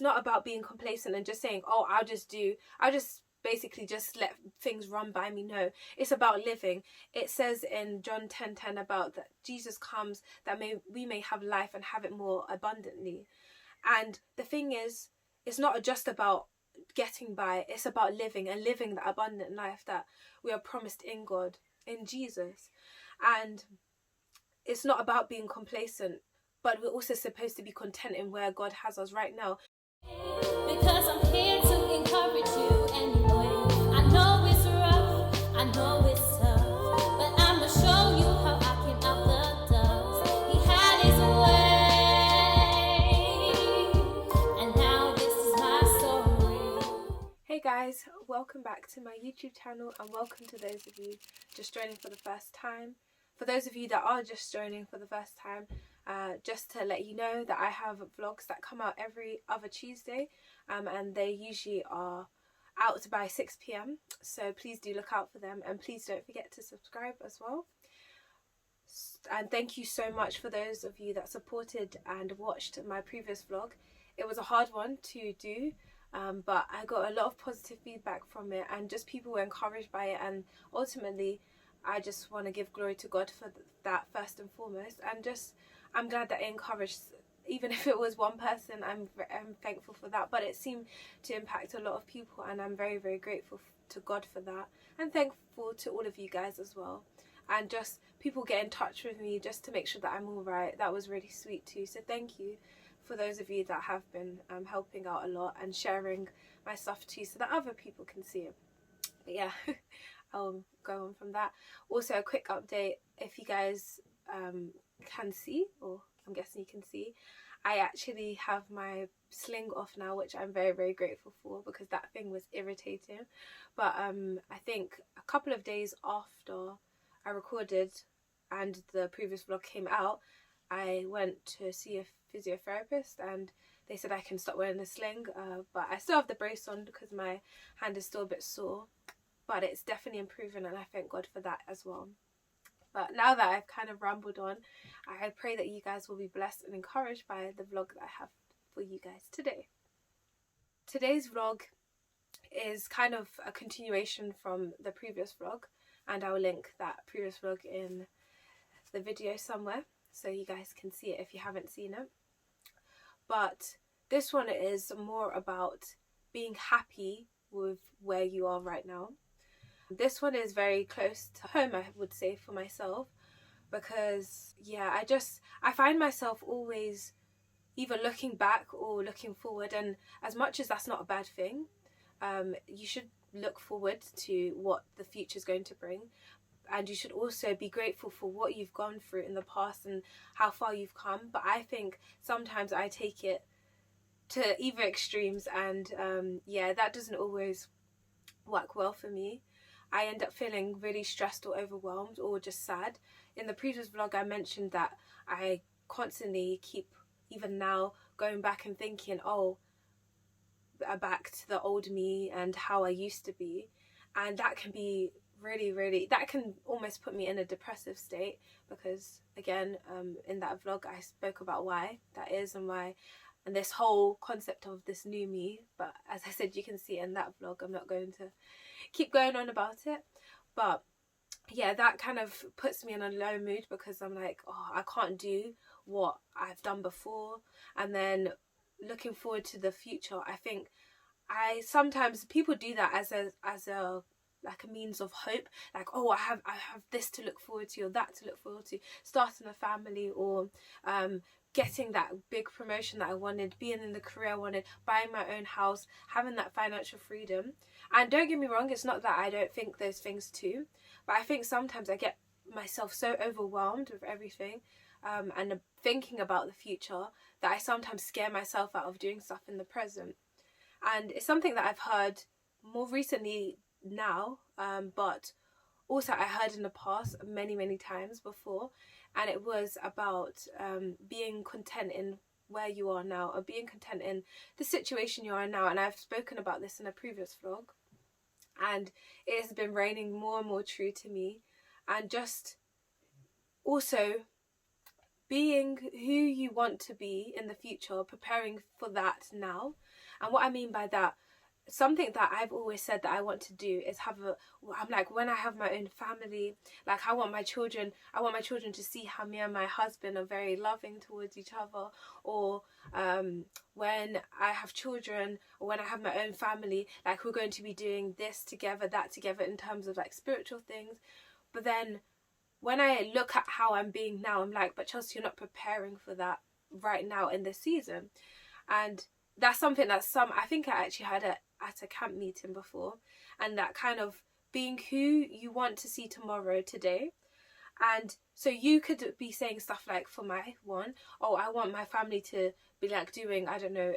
not about being complacent and just saying, oh, I'll just basically just let things run by me. No, it's about living. It says in John 10:10 about that Jesus comes that we may have life and have it more abundantly. And the thing is, it's not just about getting by, it's about living, and living that abundant life that we are promised in God, in Jesus. And it's not about being complacent, but we're also supposed to be content in where God has us right now. Because I'm here to encourage you anyway. I know it's rough, I know it's tough, but I'ma show you how I can out the dust. He had his way, and now this is my story. Hey guys, welcome back to my YouTube channel, and welcome to those of you just joining for the first time. For those of you that are just joining for the first time, just to let you know that I have vlogs that come out every other Tuesday, and they usually are out by 6 p.m. so please do look out for them, and please don't forget to subscribe as well. And thank you so much for those of you that supported and watched my previous vlog. It was a hard one to do, but I got a lot of positive feedback from it, and just people were encouraged by it, and ultimately I just want to give glory to God for that first and foremost. And just I'm glad that it encouraged, even if it was one person. I'm thankful for that, but it seemed to impact a lot of people, and I'm very, very grateful to God for that, and thankful to all of you guys as well. And just people get in touch with me just to make sure that I'm all right. That was really sweet too, so thank you for those of you that have been helping out a lot and sharing my stuff too, so that other people can see it. But yeah, I'll go on from that. Also, a quick update, if you guys can see, or I'm guessing you can see, I actually have my sling off now, which I'm very, very grateful for, because that thing was irritating. But I think a couple of days after I recorded and the previous vlog came out, I went to see a physiotherapist, and they said I can stop wearing the sling, but I still have the brace on because my hand is still a bit sore. But it's definitely improving, and I thank God for that as well. But now that I've kind of rambled on, I pray that you guys will be blessed and encouraged by the vlog that I have for you guys today. Today's vlog is kind of a continuation from the previous vlog, and I will link that previous vlog in the video somewhere so you guys can see it if you haven't seen it. But this one is more about being happy with where you are right now. This one is very close to home, I would say, for myself, because yeah, I find myself always either looking back or looking forward, and as much as that's not a bad thing, you should look forward to what the future is going to bring, and you should also be grateful for what you've gone through in the past and how far you've come. But I think sometimes I take it to either extremes, and yeah, that doesn't always work well for me. I end up feeling really stressed or overwhelmed or just sad. In the previous vlog I mentioned that I constantly keep, even now, going back and thinking, oh, back to the old me and how I used to be, and that can be really, that can almost put me in a depressive state, because again, in that vlog I spoke about why that is, and why, and this whole concept of this new me. But as I said, you can see in that vlog, I'm not going to keep going on about it. But yeah, that kind of puts me in a low mood, because I'm like, oh, I can't do what I've done before. And then looking forward to the future, I think sometimes people do that as a like a means of hope, like, oh, I have this to look forward to, or that to look forward to, starting a family, or getting that big promotion that I wanted, being in the career I wanted, buying my own house, having that financial freedom. And don't get me wrong, it's not that I don't think those things too, but I think sometimes I get myself so overwhelmed with everything, and thinking about the future, that I sometimes scare myself out of doing stuff in the present. And it's something that I've heard more recently now, but also I heard in the past many times before, and it was about being content in where you are now, or being content in the situation you are now. And I've spoken about this in a previous vlog, and it has been raining more and more true to me. And just also being who you want to be in the future, preparing for that now. And what I mean by that, something that I've always said that I want to do is I'm like, when I have my own family, like I want my children to see how me and my husband are very loving towards each other. Or when I have children, or when I have my own family, like we're going to be doing this together, that together, in terms of like spiritual things. But then when I look at how I'm being now, I'm like, but Chelsea, you're not preparing for that right now in this season. And that's something that I think I actually had at a camp meeting before, and that kind of being who you want to see tomorrow, today. And so you could be saying stuff like, for my one, oh, I want my family to be like doing, I don't know,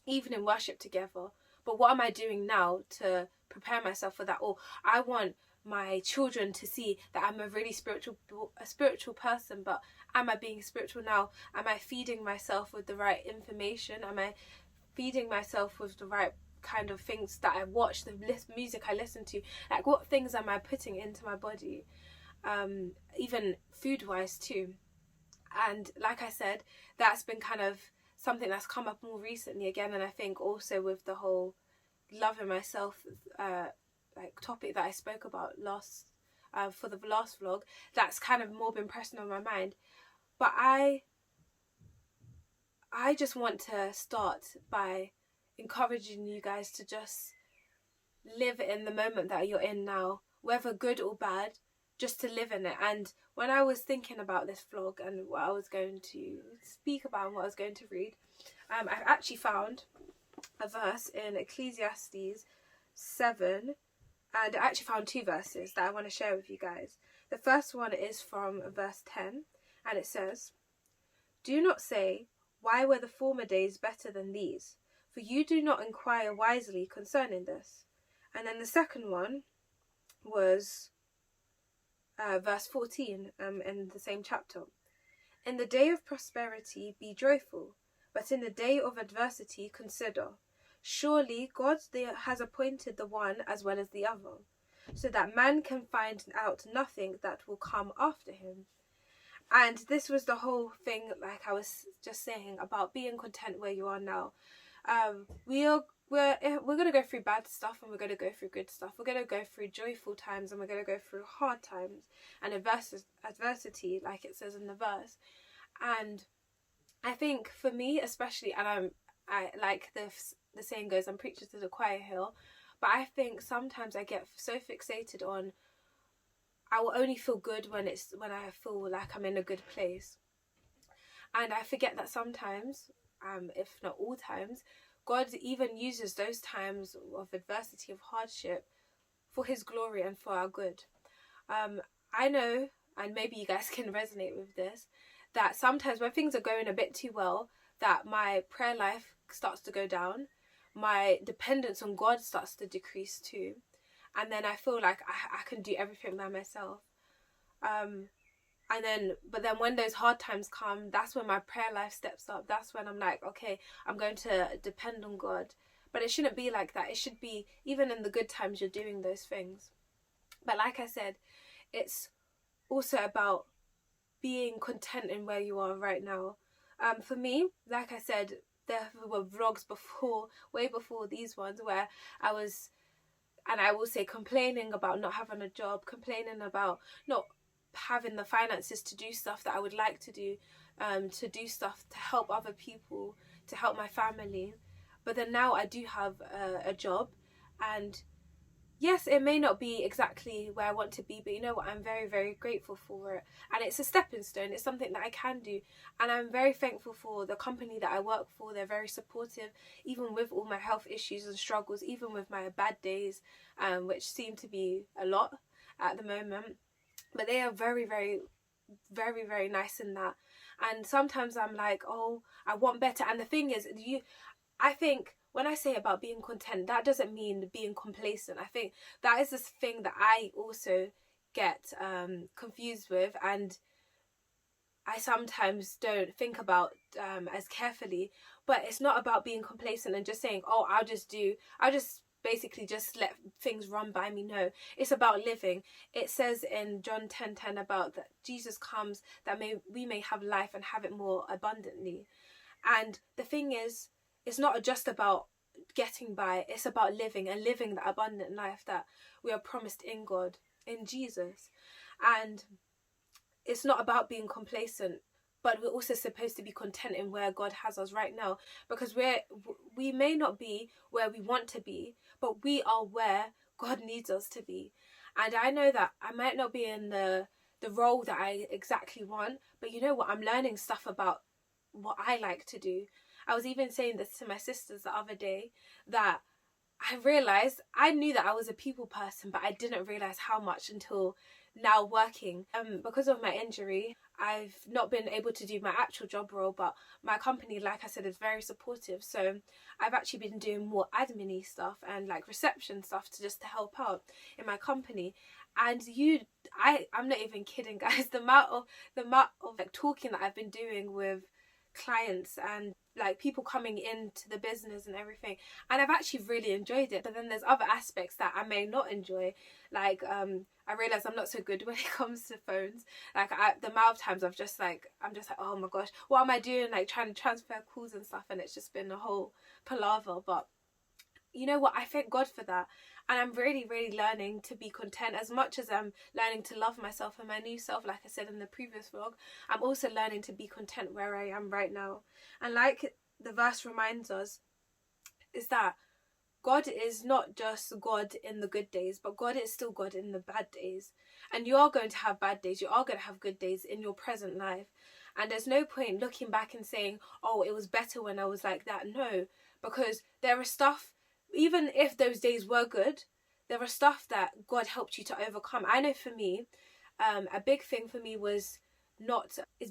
evening worship together. But what am I doing now to prepare myself for that? Or I want my children to see that I'm a really spiritual person, but am I being spiritual now? Am I feeding myself with the right information? Am I feeding myself with the right kind of things that I watch, the music I listen to? Like, what things am I putting into my body? Even food wise too. And like I said, that's been kind of something that's come up more recently again. And I think also with the whole loving myself like topic that I spoke about for the last vlog, that's kind of more been pressing on my mind. But I just want to start by encouraging you guys to just live in the moment that you're in now, whether good or bad, just to live in it. And when I was thinking about this vlog and what I was going to speak about and what I was going to read, I've actually found a verse in Ecclesiastes 7, and I actually found two verses that I want to share with you guys. The first one is from verse 10, and it says, "Do not say, why were the former days better than these? For you do not inquire wisely concerning this." And then the second one was verse 14 in the same chapter. "In the day of prosperity be joyful, but in the day of adversity consider. Surely God has appointed the one as well as the other, so that man can find out nothing that will come after him." And this was the whole thing, like I was just saying, about being content where you are now. We're going to go through bad stuff, and we're going to go through good stuff. We're going to go through joyful times, and we're going to go through hard times and adversity, like it says in the verse. And I think for me especially, and I like the saying goes, I'm preaching to the choir hill, but I think sometimes I get so fixated on, I will only feel good when I feel like I'm in a good place. And I forget that sometimes, if not all times, God even uses those times of adversity, of hardship, for his glory and for our good. I know, and maybe you guys can resonate with this, that sometimes when things are going a bit too well, that my prayer life starts to go down, my dependence on God starts to decrease too, and then I feel like I can do everything by myself. But then when those hard times come, that's when my prayer life steps up. That's when I'm like, okay, I'm going to depend on God. But it shouldn't be like that. It should be, even in the good times, you're doing those things. But like I said, it's also about being content in where you are right now. For me, like I said, there were vlogs before, way before these ones, where I was, and I will say, complaining about not having a job, complaining about not having the finances to do stuff that I would like to do stuff to help other people, to help my family. But then now I do have a job, and yes, it may not be exactly where I want to be, but you know what, I'm very, very grateful for it. And it's a stepping stone. It's something that I can do. And I'm very thankful for the company that I work for. They're very supportive, even with all my health issues and struggles, even with my bad days, which seem to be a lot at the moment. But they are very, very, very, very nice in that. And sometimes I'm like, oh, I want better. And the thing is, I think when I say about being content, that doesn't mean being complacent. I think that is this thing that I also get confused with, and I sometimes don't think about as carefully. But it's not about being complacent and just saying, oh, I'll just basically just let things run by me. No, it's about living. It says in John 10:10 about that Jesus comes that we may have life and have it more abundantly. And the thing is, it's not just about getting by, it's about living and living that abundant life that we are promised in God, in Jesus. And it's not about being complacent, but we're also supposed to be content in where God has us right now, because we may not be where we want to be, but we are where God needs us to be. And I know that I might not be in the role that I exactly want, but you know what, I'm learning stuff about what I like to do. I was even saying this to my sisters the other day, that I realized I knew that I was a people person, but I didn't realize how much until now working. Because of my injury, I've not been able to do my actual job role, but my company, like I said, is very supportive. So I've actually been doing more admin-y stuff and like reception stuff to help out in my company. And I'm not even kidding, guys. The amount of like talking that I've been doing with clients and like people coming into the business and everything, and I've actually really enjoyed it. But then there's other aspects that I may not enjoy, like I realize I'm not so good when it comes to phones. Like the amount of times I'm just like, oh my gosh, what am I doing, like trying to transfer calls and stuff, and it's just been a whole palaver. But you know what, I thank God for that. And I'm really, really learning to be content. As much as I'm learning to love myself and my new self, like I said in the previous vlog, I'm also learning to be content where I am right now. And like the verse reminds us, is that God is not just God in the good days, but God is still God in the bad days. And you are going to have bad days, you are going to have good days in your present life. And there's no point looking back and saying, oh, it was better when I was like that. No, because there is stuff, even if those days were good, there are stuff that God helped you to overcome. I know for me, a big thing for me was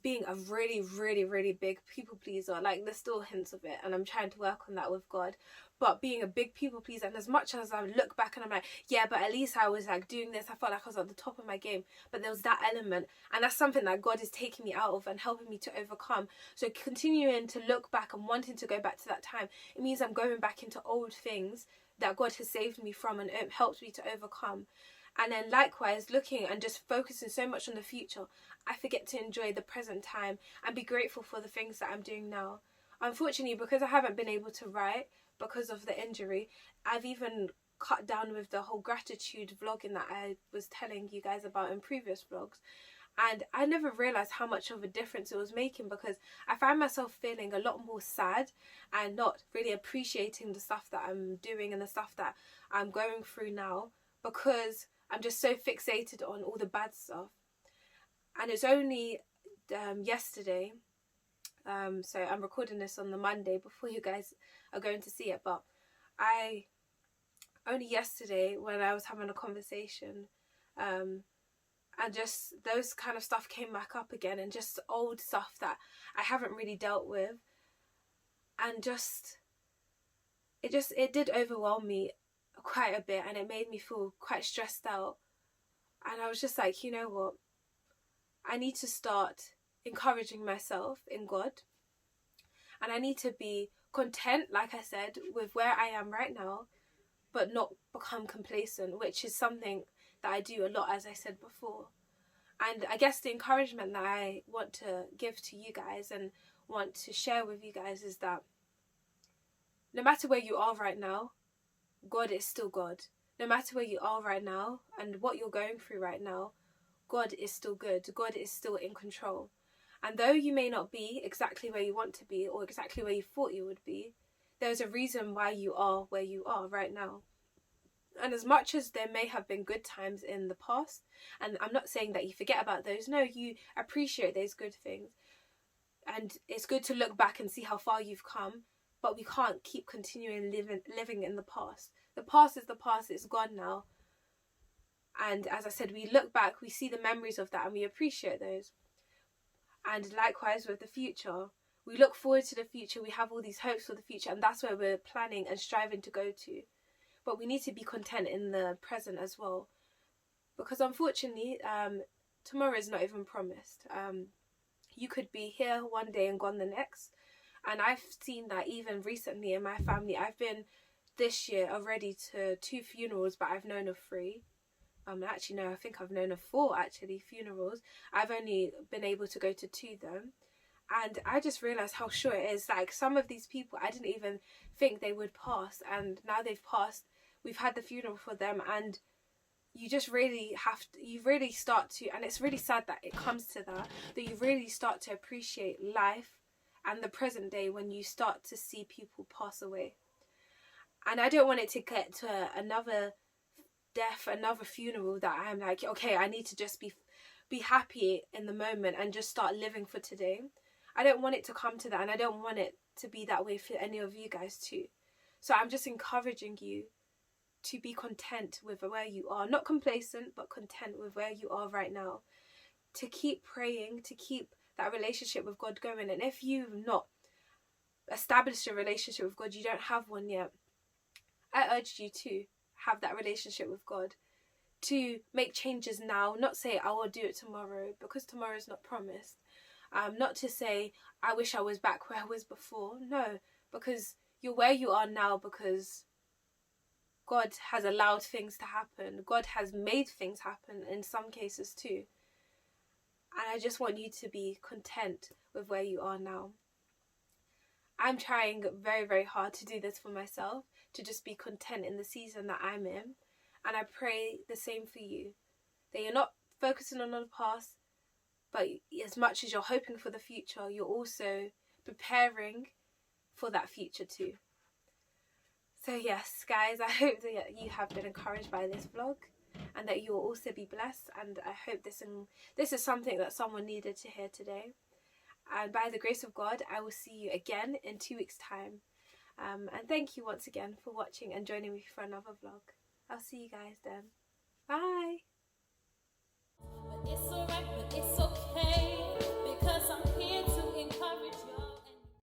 being a really, really, really big people pleaser. Like there's still hints of it, and I'm trying to work on that with God. But being a big people pleaser, and as much as I look back and I'm like, yeah, but at least I was like doing this, I felt like I was at the top of my game. But there was that element, and that's something that God is taking me out of and helping me to overcome. So continuing to look back and wanting to go back to that time, it means I'm going back into old things that God has saved me from and helped me to overcome. And then likewise, looking and just focusing so much on the future, I forget to enjoy the present time and be grateful for the things that I'm doing now. Unfortunately, because I haven't been able to write because of the injury, I've even cut down with the whole gratitude vlogging that I was telling you guys about in previous vlogs. And I never realised how much of a difference it was making, because I find myself feeling a lot more sad and not really appreciating the stuff that I'm doing and the stuff that I'm going through now, because I'm just so fixated on all the bad stuff. And it's only yesterday, so I'm recording this on the Monday before you guys are going to see it, but only yesterday when I was having a conversation, and just those kind of stuff came back up again, and just old stuff that I haven't really dealt with, and it did overwhelm me quite a bit, and it made me feel quite stressed out. And I was just like, you know what, I need to start encouraging myself in God, and I need to be content, like I said, with where I am right now, but not become complacent, which is something that I do a lot, as I said before. And I guess the encouragement that I want to give to you guys and want to share with you guys is that no matter where you are right now, God is still God. No matter where you are right now and what you're going through right now, God is still good. God is still in control. And though you may not be exactly where you want to be or exactly where you thought you would be, there's a reason why you are where you are right now. And as much as there may have been good times in the past, and I'm not saying that you forget about those, no, you appreciate those good things. And it's good to look back and see how far you've come, but we can't keep continuing living in the past. The past is the past, it's gone now. And as I said, we look back, we see the memories of that, and we appreciate those. And likewise with the future, we look forward to the future, we have all these hopes for the future, and that's where we're planning and striving to go to. But we need to be content in the present as well, because unfortunately, tomorrow is not even promised. You could be here one day and gone the next. And I've seen that even recently in my family. I've been this year already to 2 funerals, but I've known of 3. Actually no, I think I've known of 4 actually funerals. I've only been able to go to 2 though. And I just realised how short it is. Like, some of these people, I didn't even think they would pass, and now they've passed. We've had the funeral for them, and you just really have to, you really start to, and it's really sad that it comes to that you really start to appreciate life and the present day when you start to see people pass away. And I don't want it to get to another death, another funeral, that I'm like, okay, I need to just be happy in the moment and just start living for today. I don't want it to come to that, and I don't want it to be that way for any of you guys too. So I'm just encouraging you to be content with where you are, not complacent, but content with where you are right now, to keep praying, to keep that relationship with God going. And if you've not established a relationship with God, you don't have one yet, I urge you to have that relationship with God, to make changes now, not say I will do it tomorrow, because tomorrow is not promised. Not to say I wish I was back where I was before. No, because you're where you are now because God has allowed things to happen. God has made things happen in some cases too. And I just want you to be content with where you are now. I'm trying very, very hard to do this for myself, to just be content in the season that I'm in. And I pray the same for you, that you're not focusing on the past, but as much as you're hoping for the future, you're also preparing for that future too. So yes, guys, I hope that you have been encouraged by this vlog, and that you will also be blessed. And I hope this is something that someone needed to hear today. And by the grace of God, I will see you again in 2 weeks' time. And thank you once again for watching and joining me for another vlog. I'll see you guys then. Bye. But it's alright, but it's okay.